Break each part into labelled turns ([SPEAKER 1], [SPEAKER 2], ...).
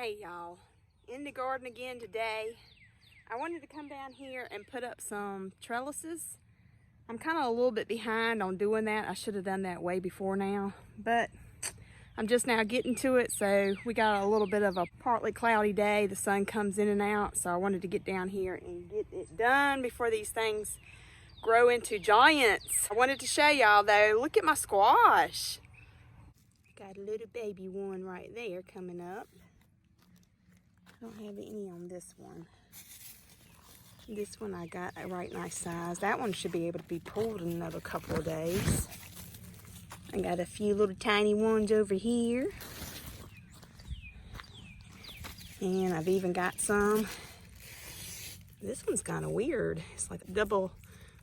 [SPEAKER 1] Hey y'all, in the garden again today. I wanted to come down here and put up some trellises. I'm kind of a little bit behind on doing that. I should have done that way before now, but I'm just now getting to it. So we got a little bit of a partly cloudy day. The sun comes in and out, so I wanted to get down here and get it done before these things grow into giants. I wanted to show y'all though, look at my squash. Got a little baby one right there coming up. I don't have any on this one. This one I got a right nice size. That one should be able to be pulled in another couple of days. I got a few little tiny ones over here. And I've even got some. This one's kind of weird. It's like a double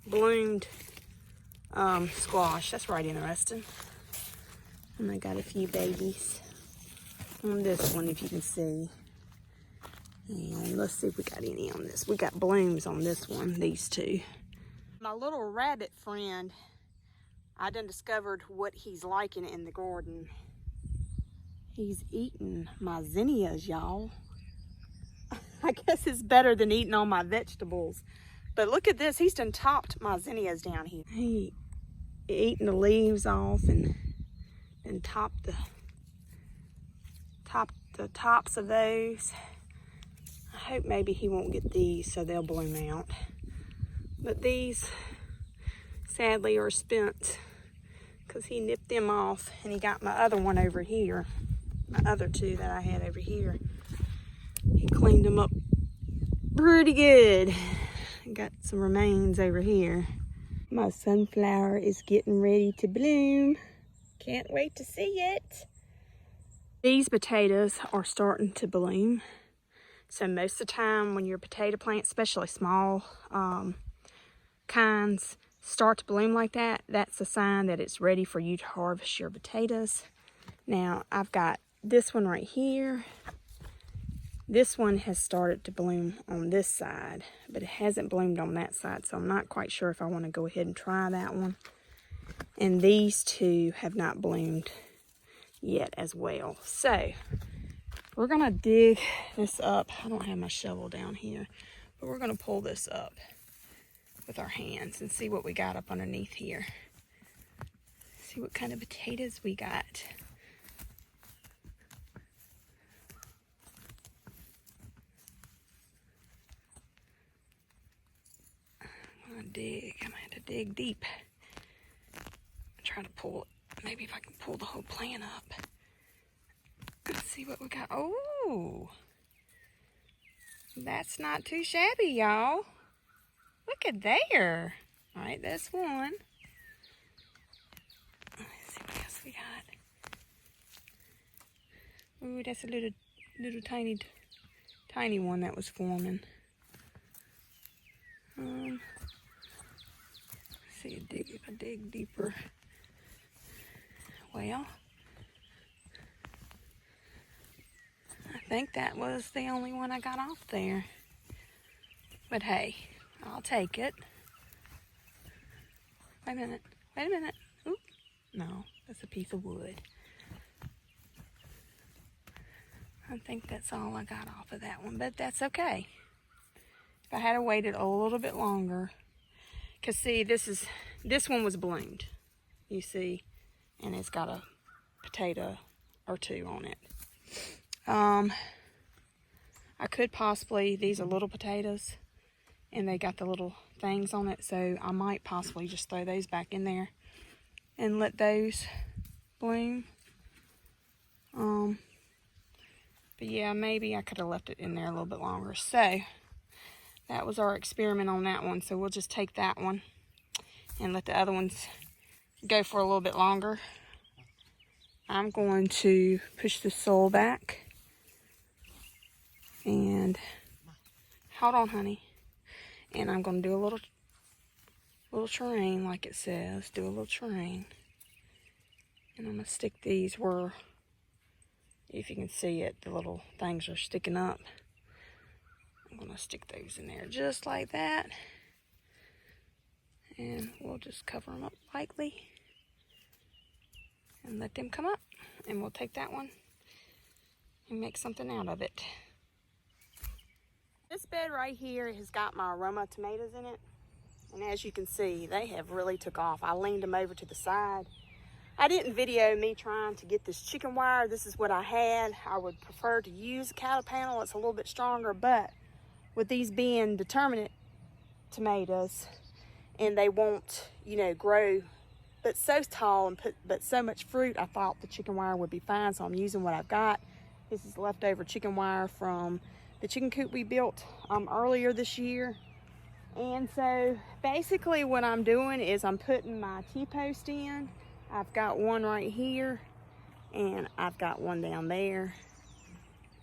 [SPEAKER 1] bloomed squash. That's right interesting. And I got a few babies on this one, if you can see. And let's see if we got any on this. We got blooms on this one, these two. My little rabbit friend, I done discovered what he's liking in the garden. He's eating my zinnias, y'all. I guess it's better than eating all my vegetables. But look at this, he's done topped my zinnias down here. He eating the leaves off and topped the tops of those. I hope maybe he won't get these so they'll bloom out. But these sadly are spent because he nipped them off, and he got my other one over here, my other two that I had over here. He cleaned them up pretty good. Got some remains over here. My sunflower is getting ready to bloom. Can't wait to see it. These potatoes are starting to bloom. So most of the time when your potato plants, especially small kinds, start to bloom like that, that's a sign that it's ready for you to harvest your potatoes. Now I've got this one right here. This one has started to bloom on this side, but it hasn't bloomed on that side, so I'm not quite sure if I want to go ahead and try that one. And these two have not bloomed yet as well. So we're gonna dig this up. I don't have my shovel down here, but we're gonna pull this up with our hands and see what we got up underneath here. See what kind of potatoes we got. I'm gonna have to dig deep. Try to pull it. Maybe if I can pull the whole plant up. Let's see what we got. Oh, that's not too shabby, y'all. Look at there. All right, that's one. Let's see what else we got. Ooh, that's a little tiny one that was forming. Let's see if I dig deeper. Well, I think that was the only one I got off there. But hey, I'll take it. Wait a minute. Oop. No, that's a piece of wood. I think that's all I got off of that one, but that's okay. If I had waited a little bit longer, because see, this one was bloomed, you see, and it's got a potato or two on it. I could possibly, these are little potatoes and they got the little things on it, so I might possibly just throw those back in there and let those bloom. But yeah, maybe I could have left it in there a little bit longer. So that was our experiment on that one. So we'll just take that one and let the other ones go for a little bit longer. I'm going to push the soil back. And hold on, honey. And I'm going to do a little terrain, like it says. Do a little terrain. And I'm going to stick these where, if you can see it, the little things are sticking up. I'm going to stick those in there just like that. And we'll just cover them up lightly and let them come up. And we'll take that one and make something out of it. This bed right here has got my aroma tomatoes in it. And as you can see, they have really took off. I leaned them over to the side. I didn't video me trying to get this chicken wire. This is what I had. I would prefer to use a cattle panel. It's a little bit stronger, but with these being determinate tomatoes, and they won't, you know, grow but so tall and but so much fruit, I thought the chicken wire would be fine, so I'm using what I've got. This is leftover chicken wire from the chicken coop we built earlier this year. And so basically what I'm doing is I'm putting my T-post in. I've got one right here, and I've got one down there.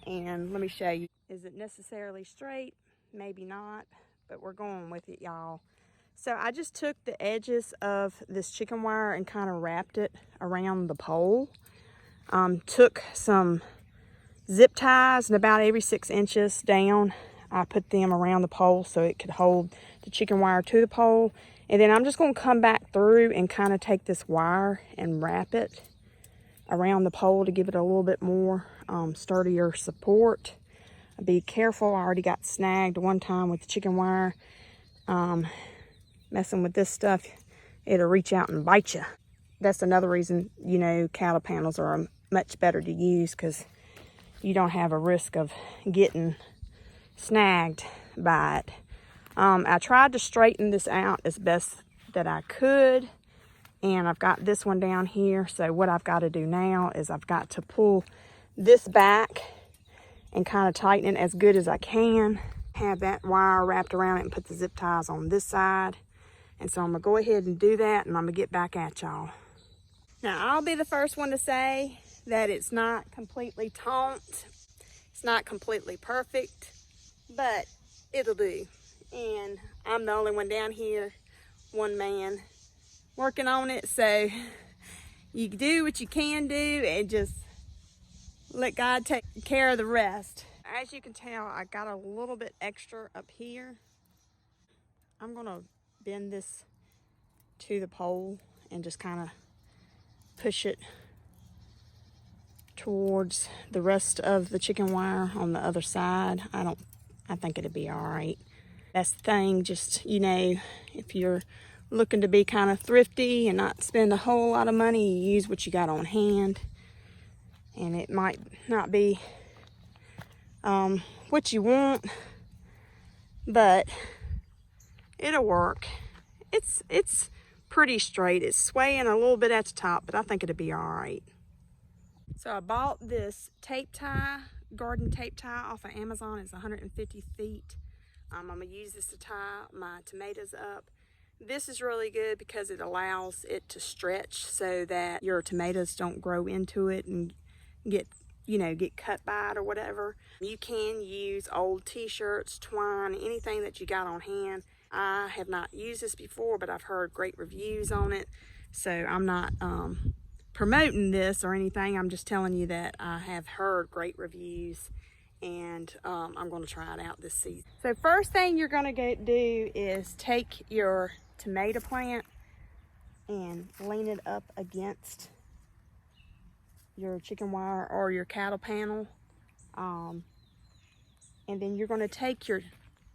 [SPEAKER 1] And let me show you. Is it necessarily straight? Maybe not, but we're going with it, y'all. So I just took the edges of this chicken wire and kind of wrapped it around the pole. Took some zip ties, and about every 6 inches down, I put them around the pole so it could hold the chicken wire to the pole. And then I'm just going to come back through and kind of take this wire and wrap it around the pole to give it a little bit more sturdier support. Be careful, I already got snagged one time with the chicken wire. Messing with this stuff, it'll reach out and bite you. That's another reason, you know, cattle panels are much better to use, because you don't have a risk of getting snagged by it. I tried to straighten this out as best that I could, and I've got this one down here. So what I've got to do now is I've got to pull this back and kind of tighten it as good as I can. Have that wire wrapped around it and put the zip ties on this side. And so I'm going to go ahead and do that, and I'm going to get back at y'all. Now, I'll be the first one to say that it's not completely taunt. It's not completely perfect, but it'll do. And I'm the only one down here, one man, working on it. So you do what you can do and just let God take care of the rest. As you can tell, I got a little bit extra up here. I'm going to bend this to the pole and just kind of push it towards the rest of the chicken wire on the other side. I think it'll be all right. That's the thing, just, you know, if you're looking to be kind of thrifty and not spend a whole lot of money, you use what you got on hand. And it might not be what you want, but it'll work. It's pretty straight. It's swaying a little bit at the top, but I think it'll be all right. So I bought this tape tie, garden tape tie off of Amazon. It's 150 feet. I'm gonna use this to tie my tomatoes up. This is really good because it allows it to stretch so that your tomatoes don't grow into it and get cut by it or whatever. You can use old t-shirts, twine, anything that you got on hand. I have not used this before, but I've heard great reviews on it. So I'm not promoting this or anything. I'm just telling you that I have heard great reviews, and I'm going to try it out this season. So first thing you're going to do is take your tomato plant and lean it up against your chicken wire or your cattle panel. And then you're going to take your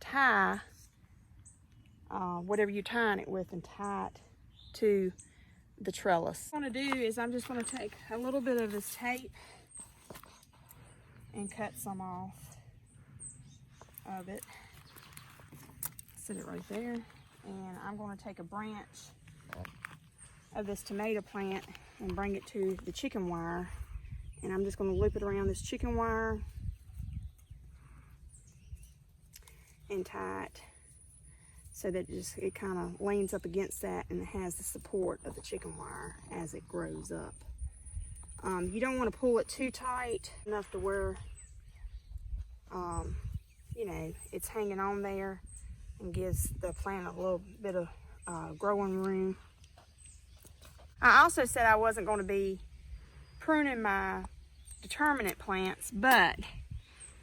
[SPEAKER 1] tie, whatever you're tying it with, and tie it to the trellis. What I'm going to do is I'm just going to take a little bit of this tape and cut some off of it. Set it right there. And I'm going to take a branch of this tomato plant and bring it to the chicken wire. And I'm just going to loop it around this chicken wire and tie it so that it kind of leans up against that, and it has the support of the chicken wire as it grows up. You don't want to pull it too tight, enough to where it's hanging on there and gives the plant a little bit of growing room. I also said I wasn't going to be pruning my determinate plants, but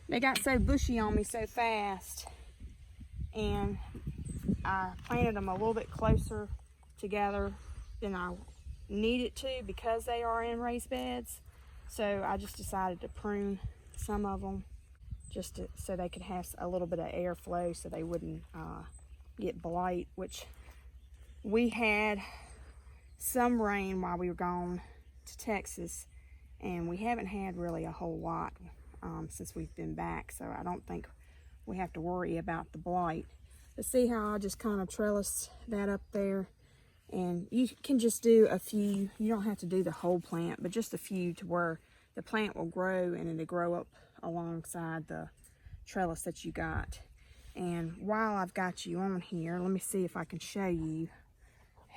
[SPEAKER 1] they got so bushy on me so fast, and I planted them a little bit closer together than I needed to because they are in raised beds. So I just decided to prune some of them, just so they could have a little bit of airflow so they wouldn't get blight, which we had some rain while we were gone to Texas, and we haven't had really a whole lot since we've been back, so I don't think we have to worry about the blight. But see how I just kind of trellis that up there, and you can just do a few. You don't have to do the whole plant, but just a few to where the plant will grow and it'll grow up alongside the trellis that you got. And while I've got you on here, let me see if I can show you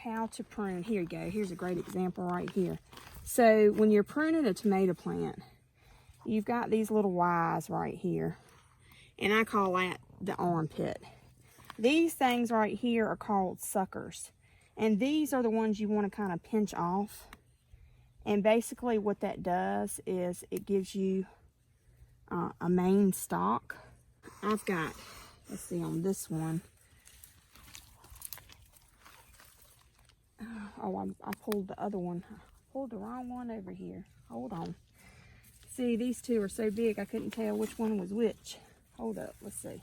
[SPEAKER 1] how to prune. Here you go. Here's a great example right here. So when you're pruning a tomato plant, you've got these little Y's right here, and I call that the armpit. These things right here are called suckers, and these are the ones you want to kind of pinch off. And basically what that does is it gives you a main stalk. I've got, let's see, on this one, I pulled the other one. I pulled the wrong one over here. Hold on. See, these two are so big I couldn't tell which one was which. Hold up, let's see.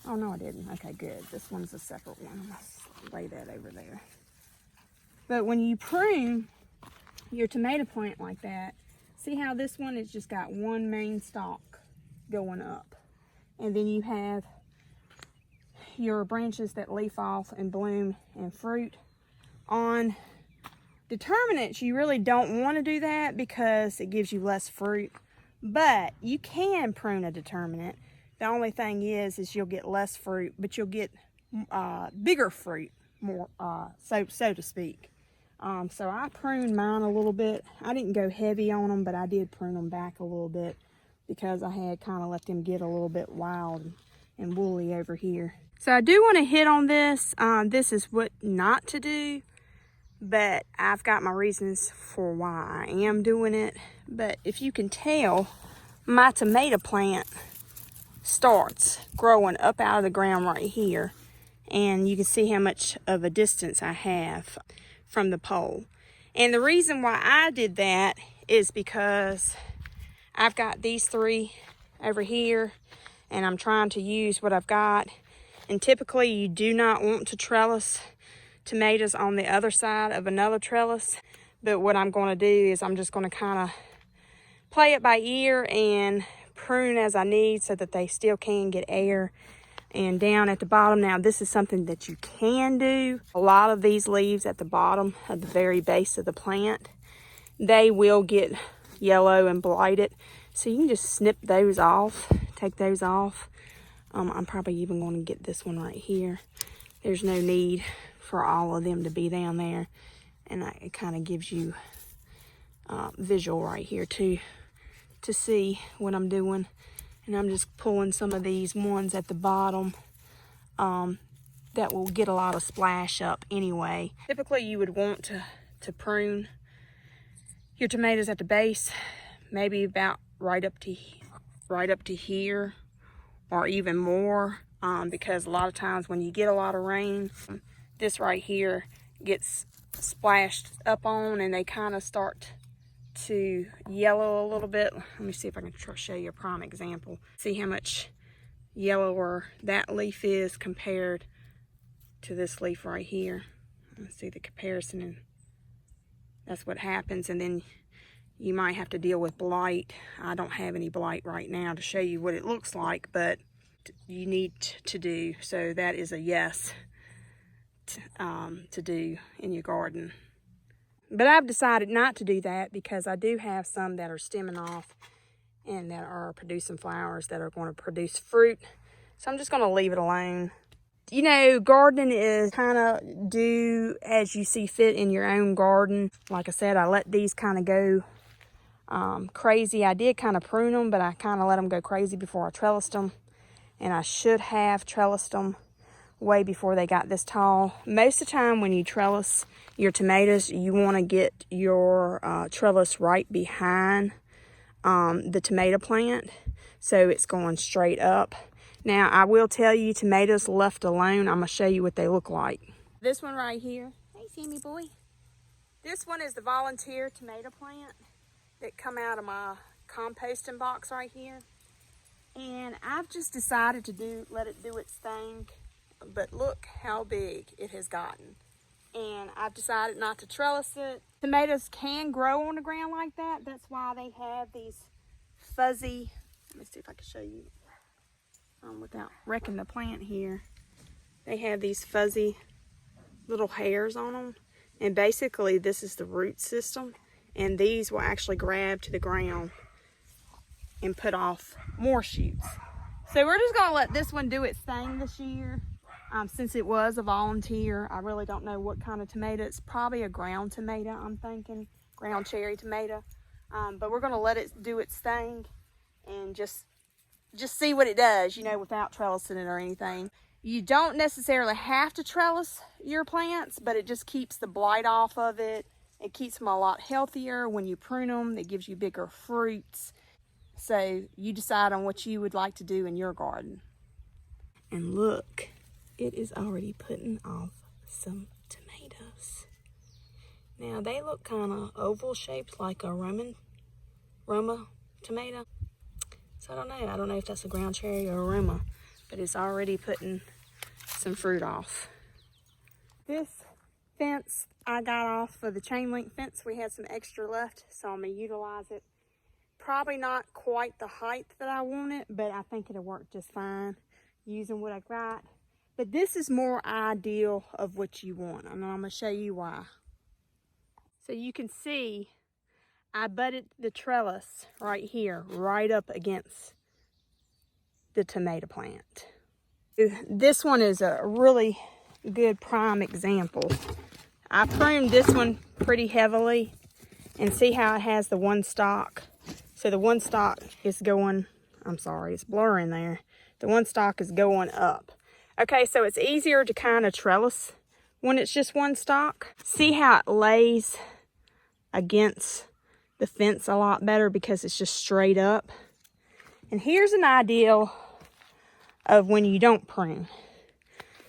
[SPEAKER 1] Oh, no, I didn't. Okay, good. This one's a separate one. Let's lay that over there. But when you prune your tomato plant like that, see how this one has just got one main stalk going up. And then you have your branches that leaf off and bloom and fruit. On determinants, you really don't want to do that because it gives you less fruit. But you can prune a determinant. The only thing is you'll get less fruit, but you'll get bigger fruit, more so to speak. So I pruned mine a little bit. I didn't go heavy on them, but I did prune them back a little bit because I had kind of let them get a little bit wild and woolly over here. So I do want to hit on this. This is what not to do, but I've got my reasons for why I am doing it. But if you can tell, my tomato plant starts growing up out of the ground right here, and you can see how much of a distance I have from the pole. And the reason why I did that is because I've got these three over here, and I'm trying to use what I've got. And typically you do not want to trellis tomatoes on the other side of another trellis, but what I'm going to do is I'm just going to kind of play it by ear and prune as I need so that they still can get air. And down at the bottom, now this is something that you can do. A lot of these leaves at the bottom of the very base of the plant, they will get yellow and blighted. So you can just snip those off, take those off. I'm probably even going to get this one right here. There's no need for all of them to be down there. And it kind of gives you visual right here too, to see what I'm doing. And I'm just pulling some of these ones at the bottom that will get a lot of splash up anyway. Typically you would want to prune your tomatoes at the base, maybe about right up to here, or even more, because a lot of times when you get a lot of rain, this right here gets splashed up on and they kind of start to yellow a little bit. Let me see if I can show you a prime example. See how much yellower that leaf is compared to this leaf right here. Let's see the comparison, and that's what happens. And then you might have to deal with blight. I don't have any blight right now to show you what it looks like, but you need to do. So that is a yes to do in your garden. But I've decided not to do that because I do have some that are stemming off and that are producing flowers that are going to produce fruit. So I'm just going to leave it alone. You know, gardening is kind of do as you see fit in your own garden. Like I said, I let these kind of go crazy. I did kind of prune them, but I kind of let them go crazy before I trellised them. And I should have trellised them way before they got this tall. Most of the time when you trellis your tomatoes, you want to get your trellis right behind the tomato plant, so it's going straight up. Now I will tell you, tomatoes left alone, I'm going to show you what they look like. This one right here, hey Sammy boy, this one is the volunteer tomato plant that come out of my composting box right here. And I've just decided to let it do its thing. But look how big it has gotten. And I've decided not to trellis it. Tomatoes can grow on the ground like that. That's why they have these fuzzy, let me see if I can show you without wrecking the plant here. They have these fuzzy little hairs on them. And basically this is the root system. And these will actually grab to the ground and put off more shoots. So we're just gonna let this one do its thing this year. Since it was a volunteer, I really don't know what kind of tomato. It's probably a ground tomato, I'm thinking, ground cherry tomato. But we're gonna let it do its thing and just see what it does, you know, without trellising it or anything. You don't necessarily have to trellis your plants, but it just keeps the blight off of it. It keeps them a lot healthier when you prune them. It gives you bigger fruits. So you decide on what you would like to do in your garden. And look, it is already putting off some tomatoes. Now they look kind of oval shaped like a Roma tomato. So I don't know if that's a ground cherry or a Roma, but it's already putting some fruit off. This fence I got off of the chain link fence. We had some extra left, so I'm gonna utilize it. Probably not quite the height that I want it, but I think it'll work just fine using what I got. But this is more ideal of what you want, and I'm gonna show you why. So you can see I butted the trellis right here, right up against the tomato plant. This one is a really good prime example. I pruned this one pretty heavily, and see how it has the one stalk. So the one stalk is going, I'm sorry, it's blurring there. The one stalk is going up. Okay, so it's easier to kind of trellis when it's just one stalk. See how it lays against the fence a lot better because it's just straight up. And here's an ideal of when you don't prune.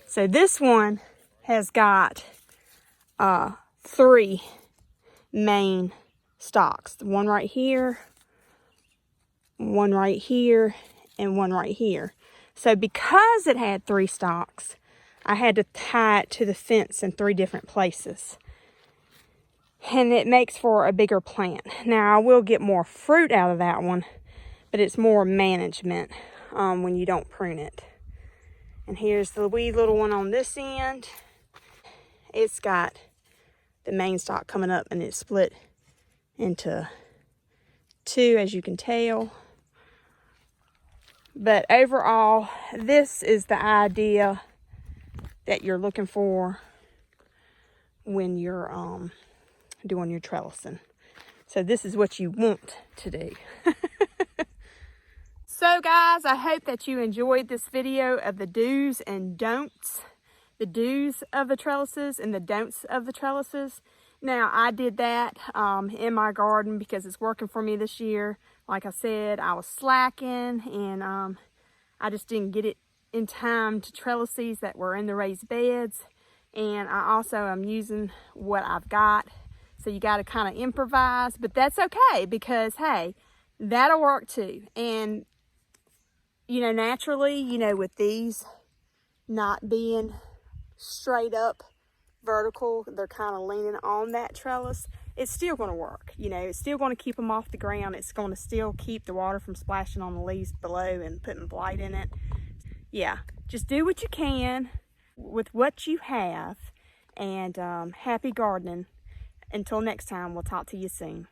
[SPEAKER 1] So this one has got 3 main stalks. One right here, one right here, and one right here. So because it had 3 stalks, I had to tie it to the fence in 3 different places. And it makes for a bigger plant. Now I will get more fruit out of that one, but it's more management when you don't prune it. And here's the wee little one on this end. It's got the main stalk coming up, and it's split into 2, as you can tell. But overall, this is the idea that you're looking for when you're doing your trellising. So this is what you want to do. So guys, I hope that you enjoyed this video of the do's and don'ts. The do's of the trellises and the don'ts of the trellises. Now, I did that in my garden because it's working for me this year. Like I said, I was slacking, and I just didn't get it in time to trellis these that were in the raised beds. And I also am using what I've got. So you got to kind of improvise, but that's okay because, hey, that'll work too. And, you know, naturally, you know, with these not being straight up vertical, they're kind of leaning on that trellis. It's still going to work. You know, it's still going to keep them off the ground. It's going to still keep the water from splashing on the leaves below and putting blight in it. Yeah, just do what you can with what you have, and happy gardening. Until next time, we'll talk to you soon.